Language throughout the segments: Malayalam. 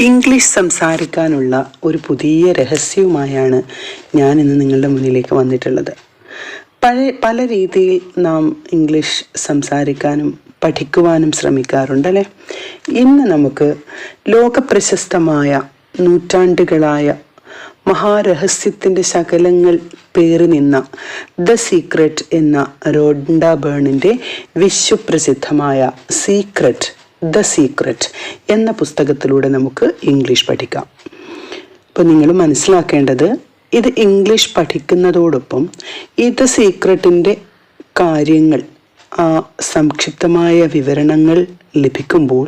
ഇംഗ്ലീഷ് സംസാരിക്കാനുള്ള ഒരു പുതിയ രഹസ്യവുമായാണ് ഞാൻ ഇന്ന് നിങ്ങളുടെ മുന്നിലേക്ക് വന്നിട്ടുള്ളത്. പല രീതിയിൽ നാം ഇംഗ്ലീഷ് സംസാരിക്കാനും പഠിക്കുവാനും ശ്രമിക്കാറുണ്ടല്ലേ. ഇന്ന് നമുക്ക് ലോകപ്രശസ്തമായ നൂറ്റാണ്ടുകളായ മഹാരഹസ്യത്തിൻ്റെ ശകലങ്ങൾ പേറി നിന്ന ദ സീക്രട്ട് എന്ന റോണ്ട ബേണിൻ്റെ വിശ്വപ്രസിദ്ധമായ ദ സീക്രട്ട് എന്ന പുസ്തകത്തിലൂടെ നമുക്ക് ഇംഗ്ലീഷ് പഠിക്കാം. അപ്പോൾ നിങ്ങൾ മനസ്സിലാക്കേണ്ടത്, ഇത് ഇംഗ്ലീഷ് പഠിക്കുന്നതോടൊപ്പം ഈ ദ സീക്രട്ടിൻ്റെ കാര്യങ്ങൾ, സംക്ഷിപ്തമായ വിവരണങ്ങൾ ലഭിക്കുമ്പോൾ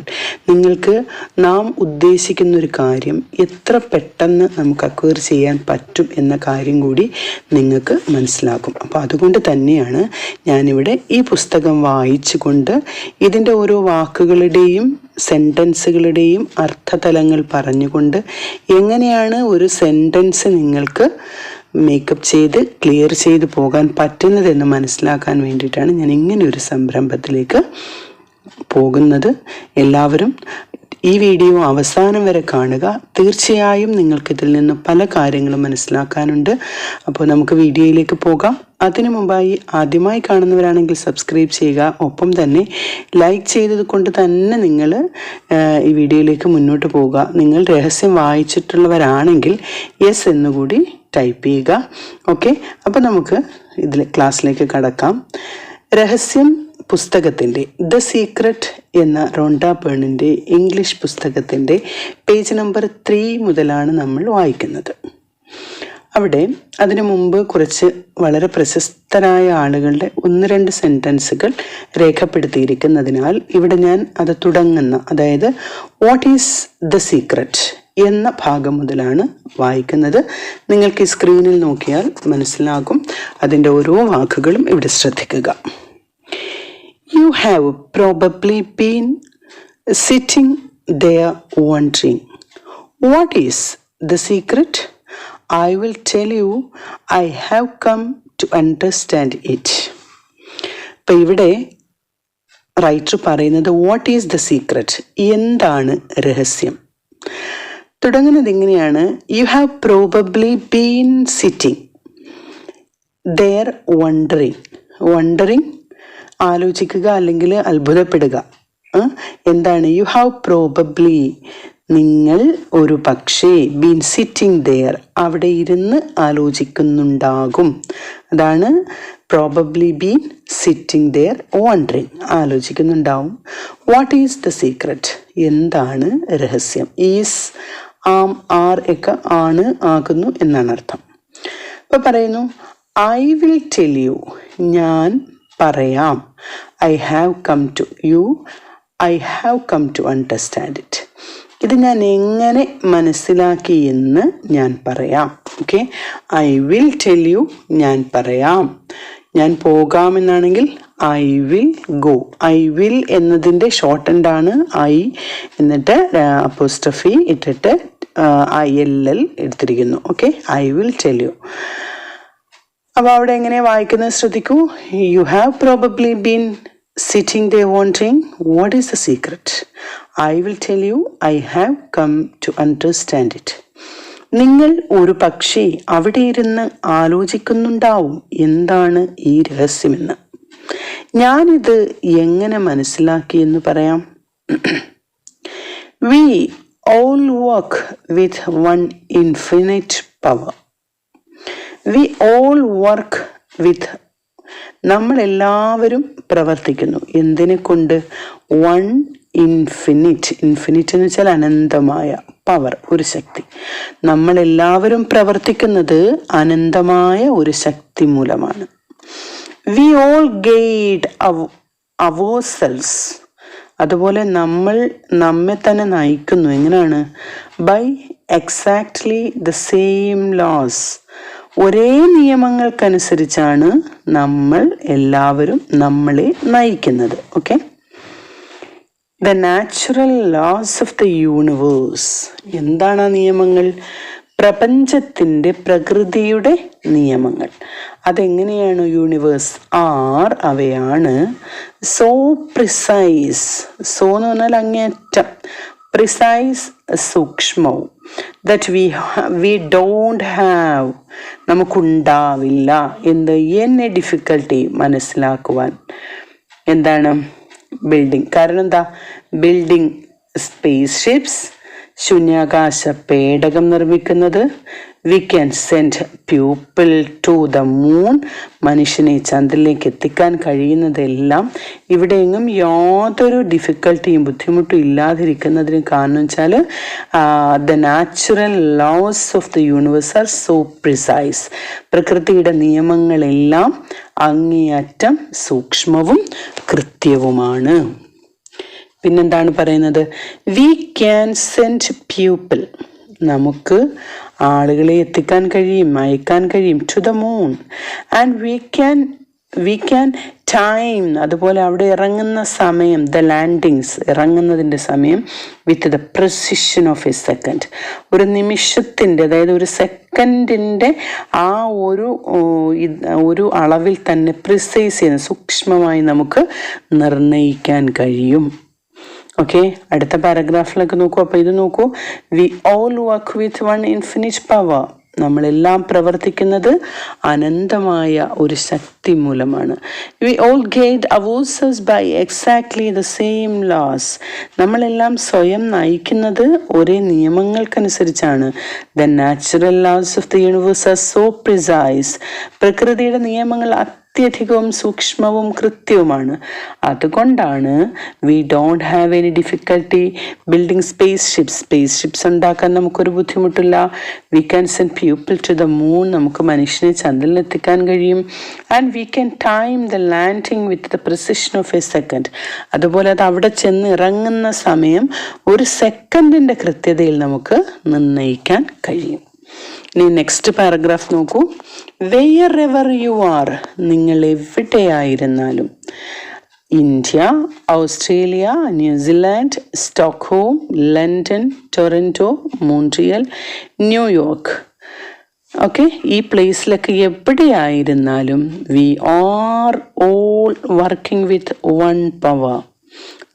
നിങ്ങൾക്ക് നാം ഉദ്ദേശിക്കുന്നൊരു കാര്യം എത്ര പെട്ടെന്ന് നമുക്ക് അക്വയർ ചെയ്യാൻ പറ്റും എന്ന കാര്യം കൂടി നിങ്ങൾക്ക് മനസ്സിലാക്കും. അപ്പോൾ അതുകൊണ്ട് തന്നെയാണ് ഞാനിവിടെ ഈ പുസ്തകം വായിച്ചുകൊണ്ട് ഇതിൻ്റെ ഓരോ വാക്കുകളുടെയും സെൻറ്റൻസുകളുടെയും അർത്ഥതലങ്ങൾ പറഞ്ഞുകൊണ്ട് എങ്ങനെയാണ് ഒരു സെൻറ്റൻസ് നിങ്ങൾക്ക് മേക്കപ്പ് ചെയ്ത് ക്ലിയർ ചെയ്ത് പോകാൻ പറ്റുന്നതെന്ന് മനസ്സിലാക്കാൻ വേണ്ടിയിട്ടാണ് ഞാൻ ഇങ്ങനെ ഒരു സംരംഭത്തിലേക്ക് പോകുന്നത്. എല്ലാവരും ഈ വീഡിയോ അവസാനം വരെ കാണുക. തീർച്ചയായും നിങ്ങൾക്കിതിൽ നിന്ന് പല കാര്യങ്ങളും മനസ്സിലാക്കാനുണ്ട്. അപ്പോൾ നമുക്ക് വീഡിയോയിലേക്ക് പോകാം. അതിനു മുമ്പായി ആദ്യമായി കാണുന്നവരാണെങ്കിൽ സബ്സ്ക്രൈബ് ചെയ്യുക. ഒപ്പം തന്നെ ലൈക്ക് ചെയ്തത് കൊണ്ട് തന്നെ നിങ്ങൾ ഈ വീഡിയോയിലേക്ക് മുന്നോട്ട് പോവുക. നിങ്ങൾ രഹസ്യം വായിച്ചിട്ടുള്ളവരാണെങ്കിൽ യെസ് എന്നുകൂടി ടൈപ്പ് ചെയ്യുക. ഓക്കെ, അപ്പോൾ നമുക്ക് ഇതിൽ ക്ലാസ്സിലേക്ക് കടക്കാം. രഹസ്യം പുസ്തകത്തിൻ്റെ ദ സീക്രട്ട് എന്ന റോണ്ട ബേണിൻ്റെ ഇംഗ്ലീഷ് പുസ്തകത്തിൻ്റെ പേജ് നമ്പർ 3 മുതലാണ് നമ്മൾ വായിക്കുന്നത്. അവിടെ അതിനു മുമ്പ് കുറച്ച് വളരെ പ്രശസ്തരായ ആളുകളുടെ 1-2 സെൻറ്റൻസുകൾ രേഖപ്പെടുത്തിയിരിക്കുന്നതിനാൽ ഇവിടെ ഞാൻ അത് തുടങ്ങുന്ന, അതായത് വാട്ട് ഈസ് ദ സീക്രട്ട് എന്ന ഭാഗം മുതലാണ് വായിക്കുന്നത്. നിങ്ങൾക്ക് ഈ സ്ക്രീനിൽ നോക്കിയാൽ മനസ്സിലാകും. അതിൻ്റെ ഓരോ വാക്കുകളും ഇവിടെ ശ്രദ്ധിക്കുക. You have probably been sitting there wondering, what is the secret? I will tell you, I have come to understand it. അപ്പോൾ ഇവിടെ റൈറ്റർ പറയുന്നത് വാട്ട് ഈസ് ദ സീക്രട്ട്, എന്താണ് രഹസ്യം. തുടങ്ങുന്നത് ഇങ്ങനെയാണ്: you have probably been sitting there wondering ആലോചിക്കുക അല്ലെങ്കിൽ അത്ഭുതപ്പെടുക. എന്താണ് യു ഹാവ് പ്രോബബ്ലി, നിങ്ങൾ ഒരു പക്ഷേ, ബീൻ സിറ്റിംഗ് ദെയർ, അവിടെ ഇരുന്ന് ആലോചിക്കുന്നുണ്ടാകും. അതാണ് probably been sitting there wondering, ആലോചിക്കുന്നുണ്ടാവും. വാട്ട് ഈസ് ദ സീക്രട്ട്, എന്താണ് രഹസ്യം. ഈസ്, ആം, ആർ ഒക്കെ ആണ്, ആകുന്നു എന്നാണ് അർത്ഥം. അപ്പോൾ പറയുന്നു ഐ വിൽ ടെൽ യു, ഞാൻ പറയാം. I have come to you, I have come to understand it. ഇത് ഞാൻ എങ്ങനെ മനസ്സിലാക്കി എന്ന് ഞാൻ പറയാം. Okay, I will tell you, ഞാൻ പറയാം. ഞാൻ പോകാമെന്നാണെങ്കിൽ I will go. I will എന്നതിൻ്റെ ഷോർട്ട് ഹാൻഡാണ് ഐ, എന്നിട്ട് അപ്പോസ്ട്രഫി ഇട്ടിട്ട് ILL എടുത്തിരിക്കുന്നു. Okay, I will tell you. അപ്പോൾ അവിടെ എങ്ങനെ വായിക്കുന്നത് ശ്രദ്ധിക്കൂ. You have probably been sitting there wondering what is the secret. I will tell U, I have come to understand it. നിങ്ങൾ ഒരു പക്ഷേ അവിടെ ഇരുന്ന് ആലോചിക്കുന്നുണ്ടാവും എന്താണ് ഈ രഹസ്യമെന്ന്. ഞാനിത് എങ്ങനെ മനസ്സിലാക്കി എന്ന് പറയാം. V all work with one infinite power. V all work വിത്ത്, നമ്മളെല്ലാവരും പ്രവർത്തിക്കുന്നു. എന്തിനെ കൊണ്ട്? വൺ ഇൻഫിനിറ്റ് എന്ന് വെച്ചാൽ അനന്തമായ പവർ, ഒരു ശക്തി. നമ്മളെല്ലാവരും പ്രവർത്തിക്കുന്നത് അനന്തമായ ഒരു ശക്തി മൂലമാണ്. വി ഓൾ ഗൈഡ് അവേഴ്സെൽസ്, അതുപോലെ നമ്മൾ നമ്മെ തന്നെ നയിക്കുന്നു. എങ്ങനെയാണ്? By exactly the same laws, ഒരേ നിയമങ്ങൾക്കനുസരിച്ചാണ് നമ്മൾ എല്ലാവരും നമ്മളെ നയിക്കുന്നത്. Okay, the natural laws of the universe. എന്താണ് ആ നിയമങ്ങൾ? പ്രപഞ്ചത്തിൻ്റെ, പ്രകൃതിയുടെ നിയമങ്ങൾ. അതെങ്ങനെയാണ്? യൂണിവേഴ്സ് ആർ, അവയാണ് സോ പ്രിസൈസ്. സോ എന്ന് പറഞ്ഞാൽ അങ്ങേയറ്റം, പ്രിസൈസ്, സൂക്ഷ്മവും. ദറ്റ് വി ഡോണ്ട് ഹാവ്, നമുക്കുണ്ടാവില്ല. എന്ത്? എന്നെ ഡിഫിക്കൽട്ടി, മനസ്സിലാക്കുവാൻ. എന്താണ്? ബിൽഡിംഗ്. കാരണം എന്താ? ബിൽഡിംഗ് സ്പേസ് ഷിപ്സ്, ശൂന്യാകാശ പേടകം നിർമ്മിക്കുന്നത്. We can send people to the moon, മനുഷ്യനെ ചന്ദ്രനിലേക്ക് എത്തിക്കാൻ കഴിയുന്നതെല്ലാം ഇവിടെയെങ്ങും യാതൊരു ഡിഫിക്കൽട്ടിയും ബുദ്ധിമുട്ടും ഇല്ലാതിരിക്കുന്നതിന് കാരണം വെച്ചാൽ the natural laws of the universe are so precise. പ്രകൃതിയുടെ നിയമങ്ങളെല്ലാം അങ്ങേയറ്റം സൂക്ഷ്മവും കൃത്യവുമാണ്. പിന്നെന്താണ് പറയുന്നത്? വി ക്യാൻ സെൻഡ് പീപ്പിൾ, നമുക്ക് ആളുകളെ എത്തിക്കാൻ കഴിയും, അയക്കാൻ കഴിയും. To the moon. And we can time, അതുപോലെ അവിടെ ഇറങ്ങുന്ന സമയം, ദ ലാൻഡിങ്സ്, ഇറങ്ങുന്നതിൻ്റെ സമയം, with the precision of a second, ഒരു നിമിഷത്തിൻ്റെ, അതായത് ഒരു സെക്കൻഡിൻ്റെ ആ ഒരു അളവിൽ തന്നെ പ്രിസൈസ് ചെയ്യുന്ന, സൂക്ഷ്മമായി നമുക്ക് നിർണയിക്കാൻ കഴിയും. ഓക്കെ, അടുത്ത പാരഗ്രാഫിലേക്ക് നോക്കൂ. അപ്പോൾ ഇത് നോക്കൂ. We all work with one infinite power, നമ്മളെല്ലാം പ്രവർത്തിക്കുന്നത് അനന്തമായ ഒരു ശക്തി മൂലമാണ്. We all guide ourselves by exactly the same laws, നമ്മളെല്ലാം സ്വയം നയിക്കുന്നത് ഒരേ നിയമങ്ങൾക്കനുസരിച്ചാണ്. The natural laws of the universe are so precise, പ്രകൃതിയുടെ നിയമങ്ങൾ അത്യധികവും സൂക്ഷ്മവും കൃത്യവുമാണ്. അതുകൊണ്ടാണ് we don't have any difficulty building space ships ഉണ്ടാക്കാൻ നമുക്കൊരു ബുദ്ധിമുട്ടില്ല. We can send people to the moon, നമുക്ക് മനുഷ്യനെ ചന്ദ്രനിലെത്തിക്കാൻ കഴിയും. And we can time the landing with the precision of a second, അതുപോലെ അത് അവിടെ ചെന്ന് ഇറങ്ങുന്ന സമയം ഒരു സെക്കൻഡിൻ്റെ കൃത്യതയിൽ നമുക്ക് നിർണ്ണയിക്കാൻ കഴിയും. ഇനി നെക്സ്റ്റ് പാരഗ്രാഫ് നോക്കൂ. വെയർ എവർ യു ആർ, നിങ്ങൾ എവിടെയായിരുന്നാലും, India, Australia, New Zealand, Stockholm, London, Toronto, Montreal, New York, okay, ഈ പ്ലേസിലൊക്കെ എവിടെയായിരുന്നാലും we are all working with one power,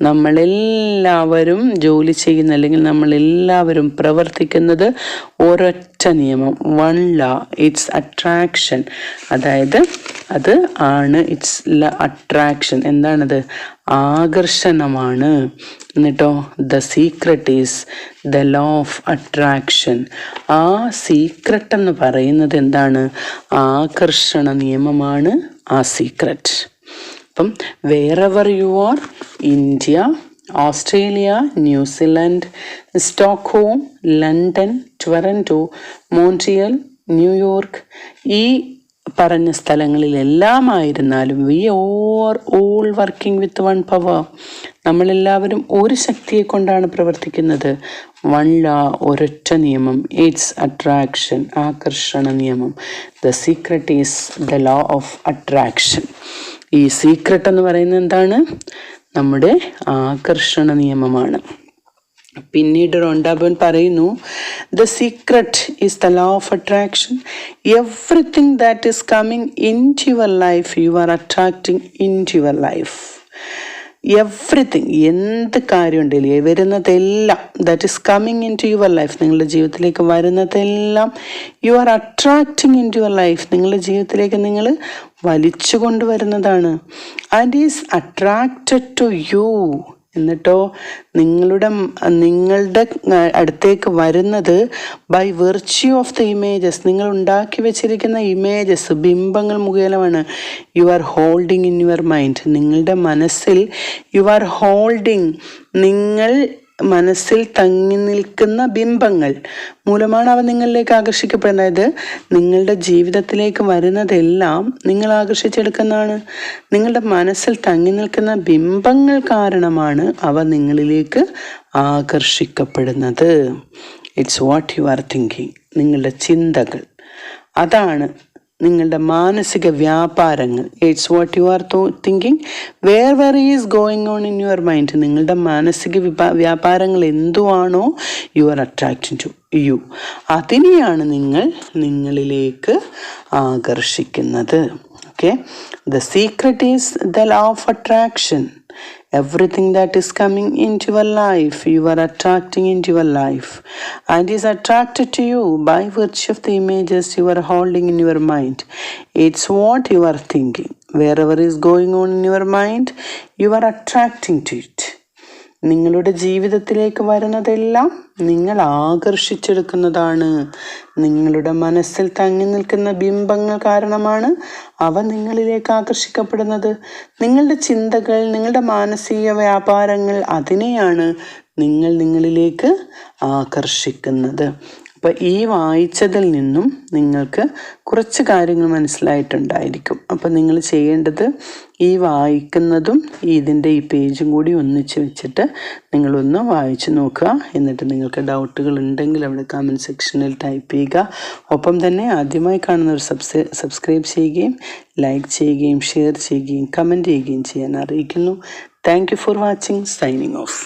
നമ്മളെല്ലാവരും ജോലി ചെയ്യുന്ന, അല്ലെങ്കിൽ നമ്മളെല്ലാവരും പ്രവർത്തിക്കുന്നത് ഒരൊറ്റ നിയമം, വൺ ലാ, ഇറ്റ്സ് അട്രാക്ഷൻ. അതായത് അത് ആണ് ഇറ്റ്സ് അട്രാക്ഷൻ. എന്താണത്? ആകർഷണമാണ്. എന്നിട്ടോ the secret is the law of attraction. ആ സീക്രട്ട് എന്ന് പറയുന്നത് എന്താണ്? ആകർഷണ നിയമമാണ് ആ സീക്രട്ട്. അപ്പം wherever you are, India, Australia, New Zealand, Stockholm, London, Toronto, Montreal, New York, ഈ പറഞ്ഞ സ്ഥലങ്ങളിലെല്ലാമായിരുന്നാലും we are all working with one power, നമ്മളെല്ലാവരും ഒരു ശക്തിയെ കൊണ്ടാണ് പ്രവർത്തിക്കുന്നത്. വൺ ലാ, ഒരൊറ്റ നിയമം, ഇറ്റ്സ് അട്രാക്ഷൻ, ആകർഷണ നിയമം. The secret is the law of attraction. ഈ സീക്രട്ട് എന്ന് പറയുന്നത് എന്താണ്? നമ്മുടെ ആകർഷണ നിയമമാണ്. പിന്നീട് റോണ്ടാബോൻ പറയുന്നു, the secret is the law of attraction. Everything that is coming into your life you are attracting into your life. Everything, എന്ത് കാര്യമുണ്ടല്ലേ, വരുന്നതെല്ലാം, that is coming into your life, നിങ്ങളുടെ ജീവിതത്തിലേക്ക് വരുന്നതെല്ലാം you are attracting into your life, നിങ്ങളുടെ ജീവിതത്തിലേക്ക് നിങ്ങൾ വലിച്ചു കൊണ്ടുവരുന്നതാണ്. And is attracted to you, എന്നിട്ടോ നിങ്ങളുടെ അടുത്തേക്ക് വരുന്നത് by virtue of the images, നിങ്ങൾ ഉണ്ടാക്കി വെച്ചിരിക്കുന്ന ഇമേജസ്, ബിംബങ്ങൾ മുഖേനമാണ്. You are holding in your mind, നിങ്ങളുടെ മനസ്സിൽ യു ആർ ഹോൾഡിങ്, നിങ്ങൾ മനസ്സിൽ തങ്ങി നിൽക്കുന്ന ബിംബങ്ങൾ മൂലമാണ് അവ നിങ്ങളിലേക്ക് ആകർഷിക്കപ്പെടുന്നത്. അതായത് നിങ്ങളുടെ ജീവിതത്തിലേക്ക് വരുന്നതെല്ലാം നിങ്ങൾ ആകർഷിച്ചെടുക്കുന്നതാണ്. നിങ്ങളുടെ മനസ്സിൽ തങ്ങി നിൽക്കുന്ന ബിംബങ്ങൾ കാരണമാണ് അവ നിങ്ങളിലേക്ക് ആകർഷിക്കപ്പെടുന്നത്. It's what you are thinking, നിങ്ങളുടെ ചിന്തകൾ, അതാണ് നിങ്ങളുടെ മാനസിക വ്യാപാരങ്ങൾ. It's what you are thinking where is going on in your mind. നിങ്ങളുടെ മാനസിക വ്യാപാരങ്ങൾ എന്തുവാണോ you are attracting to you, അതിനെയാണ് നിങ്ങളിലേക്ക് ആകർഷിക്കുന്നത്. Okay, the secret is the law of attraction. Everything that is coming into your life, you are attracting into your life and is attracted to you by virtue of the images you are holding in your mind. It's what you are thinking. Wherever is going on in your mind, you are attracting to it. നിങ്ങളുടെ ജീവിതത്തിലേക്ക് വരുന്നതെല്ലാം നിങ്ങൾ ആകർഷിച്ചെടുക്കുന്നതാണ്. നിങ്ങളുടെ മനസ്സിൽ തങ്ങി നിൽക്കുന്ന ബിംബങ്ങൾ കാരണമാണ് അവ നിങ്ങളിലേക്ക് ആകർഷിക്കപ്പെടുന്നത്. നിങ്ങളുടെ ചിന്തകൾ, നിങ്ങളുടെ മാനസിക വ്യാപാരങ്ങൾ, അതിനെയാണ് നിങ്ങൾ നിങ്ങളിലേക്ക് ആകർഷിക്കുന്നത്. അപ്പോൾ ഈ വായിച്ചതിൽ നിന്നും നിങ്ങൾക്ക് കുറച്ച് കാര്യങ്ങൾ മനസ്സിലായിട്ടുണ്ടായിരിക്കും. അപ്പോൾ നിങ്ങൾ ചെയ്യേണ്ടത് ഈ വായിക്കുന്നതും ഇതിൻ്റെ ഈ പേജും കൂടി ഒന്നിച്ച് വെച്ചിട്ട് നിങ്ങളൊന്ന് വായിച്ച് നോക്കുക. എന്നിട്ട് നിങ്ങൾക്ക് ഡൗട്ടുകൾ ഉണ്ടെങ്കിൽ അവിടെ കമൻറ്റ് സെക്ഷനിൽ ടൈപ്പ് ചെയ്യുക. ഒപ്പം തന്നെ ആദ്യമായി കാണുന്നവർ സബ്സ്ക്രൈബ് ചെയ്യുകയും ലൈക്ക് ചെയ്യുകയും ഷെയർ ചെയ്യുകയും കമൻറ്റ് ചെയ്യുകയും ചെയ്യാൻ അറിയിക്കുന്നു. Thank you for watching. Signing off.